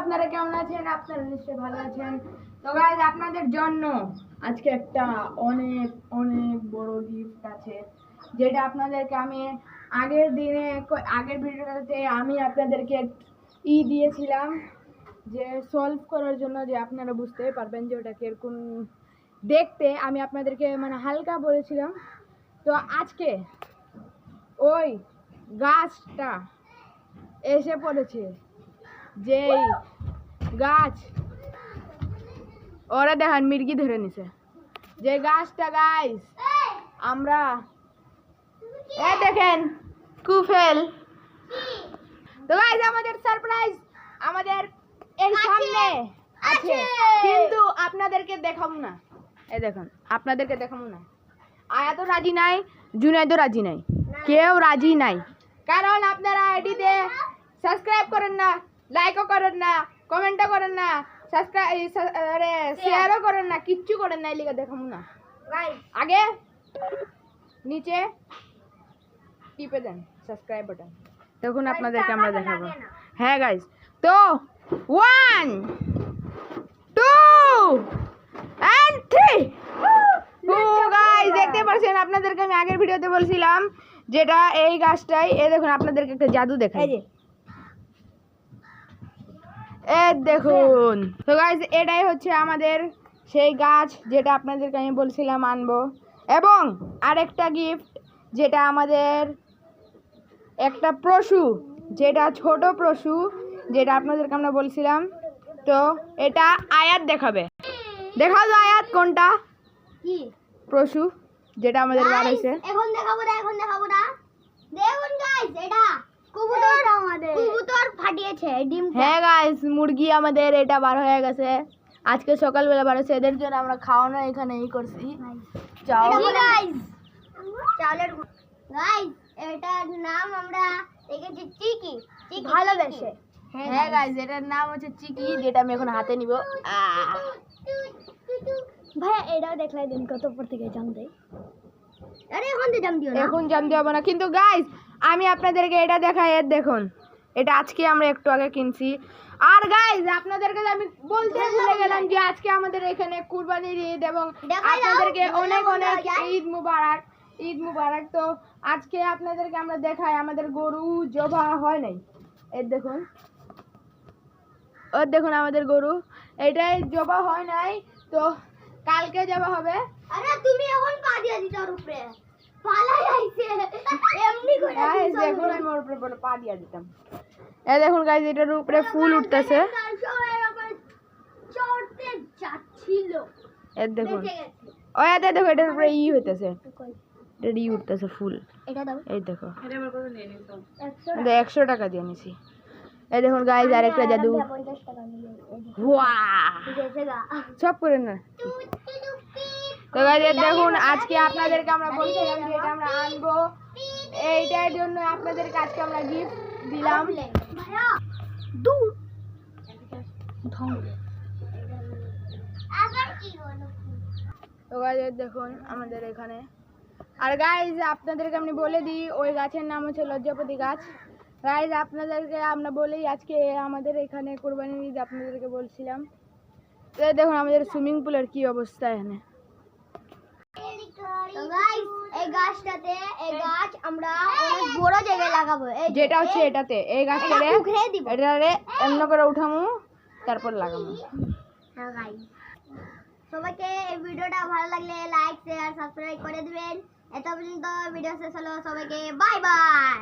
আপনারা কেমন আছেন? আপনারা নিশ্চয়ই ভালো আছেন। তো গাইস আপনাদের জন্য আজকে একটা অনেক অনেক বড় গিফট আছে, যেটা আপনাদেরকে আমি আগের ভিডিওটাতে আমি আপনাদেরকে দিয়েছিলাম, যে সলভ করার জন্য, যে আপনারা বুঝতেই পারবেন যে ওটা কিরকম দেখতে। আমি আপনাদেরকে মানে হালকা বলেছিলাম। তো আজকে ওই গাছটা এসে পড়েছে, যেই গাছ ওরা দেখেন মির্গি ধরে নিছে, যে গাছটা গাইস আমরা দেখেন কুফেল। তো গাইস আমাদের সারপ্রাইজ আমাদের এই সামনে আছে, কিন্তু আপনাদেরকে দেখাবো না। এই দেখুন, আপনাদেরকে দেখাবো না। আয়াতও রাজি নাই, জুনাইদও রাজি নাই, কেউ রাজি নাই। কারণ আপনারা আইডিতে সাবস্ক্রাইব করেন না, লাইকও করেন না, কমেন্টও করেন না, শেয়ারও করেন না, কিচ্ছু করেন না। এই লিগে দেখাবো না। আগে নিচে টিপে দেন সাবস্ক্রাইব বাটন, তখন আপনাদেরকে আমরা দেখাবো। হ্যাঁ গাইস, তো 1 2 and 3। তো গাইস দেখতে পাচ্ছেন, আপনাদেরকে আমি আগের ভিডিওতে বলছিলাম যেটা এই গাছটাই। এই দেখুন, আপনাদেরকে একটা জাদু দেখাই। এই দেখুন। তো গাইস এটাই হচ্ছে আমাদের সেই গাছ, যেটা আপনাদেরকে আমি বলছিলাম আনবো। এবং আরেকটা গিফট, যেটা আমাদের একটা পশু, যেটা ছোট পশু, যেটা আপনাদেরকে আমরা বলছিলাম। তো এটা আয়াত দেখাবে। দেখাও তো আয়াত, কোনটা কি পশু যেটা আমাদের বার হয়েছে। এখন দেখাবো না। দেখুন গাইস, এটা কবুতর, আমাদের কবুতর ফাটিয়েছে ডিম। হ্যাঁ গাইস, মুরগি আমাদের এটা বার হয়ে গেছে, আজকে সকালবেলা বার হয়েছে। এদের জন্য আমরা খাওয়ানো এখানেই করছি। চালের গাইস, এটার নাম আমরা রেখেছি চিকি। ভালোবেসে। হ্যাঁ গাইস, এটার নাম হচ্ছে চিকি, যেটা আমি এখন হাতে নিব। ভাই এটাও দেখলাই দিন কত উপর থেকে জাম দেয়। আরে এখন তো জাম দিও না, এখন জাম দিব না। কিন্তু গাইস আমি আপনাদেরকে এটা দেখাই। এর দেখুন, এটা আজকে আমরা একটু আগে কিনছি। আর গাইস আপনাদেরকে আমি বলতে ভুলে গেলাম যে আজকে আমাদের এখানে কুরবানির ঈদ, এবং আপনাদেরকে অনেক অনেক ঈদ মুবারক। ঈদ মুবারক। তো আজকে আপনাদেরকে আমরা দেখাই, আমাদের গরু জবা হয় নাই। এর দেখুন, ওর দেখুন আমাদের গরু এটাই জবা হয় নাই, তো কালকে জবা হবে। আরে তুমি এখন পা দিয়া দিতার উপরে পালাই আইছে এমনি করে গাইস দেখুন, আমি ওর উপরে পা দিয়া দিতাম। এই দেখুন গাইস, এটার উপরে ফুল উঠতেছে। চড়তে যাচ্ছিল। এই দেখুন, ওয়াতে দেখো এটার উপরে হইতেছে, এটা উঠতেছে ফুল। এটা দাও। এই দেখো, এটা আমার কত নিয়ে নিছো? 100 টাকা দিয়ে নিছি। এই দেখুন গাইস, আরেকটা জাদু। 50 টাকা নিয়ে ওয়াও, সব করে না। তো গাইস দেখুন, আজকে আপনাদেরকে আমরা বলছিলাম যে এটা আমরা আনবো, এইটার জন্য আপনাদেরকে আজকে আমরা গিফট দিলাম। ভাইয়া দূর ধং আবার কি হলো? তো গাইস দেখুন আমাদের এখানে। আর গাইস আপনাদেরকে আমি বলে দিই, ওই গাছের নাম হচ্ছে লজ্জাপতি গাছ। গাইস আপনাদেরকে আমরা বলেই, আজকে আমাদের এখানে কুরবানির ঈদ আপনাদেরকে বলছিলাম। তো দেখুন আমাদের সুইমিং পুলের কি অবস্থা এখানে। তো গাইস এই গাছটাতে, এই গাছ আমরা অনেক বড় জায়গায় লাগাবো। যেটা হচ্ছে এটাতে, এই গাছটারে এটারে এমন করে উঠামু, তারপর লাগামু। হ্যাঁ গাইস, সবাইকে এই ভিডিওটা ভালো লাগলে লাইক শেয়ার সাবস্ক্রাইব করে দিবেন। এত পর্যন্ত ভিডিও শেষ হলো। সবাইকে বাই বাই।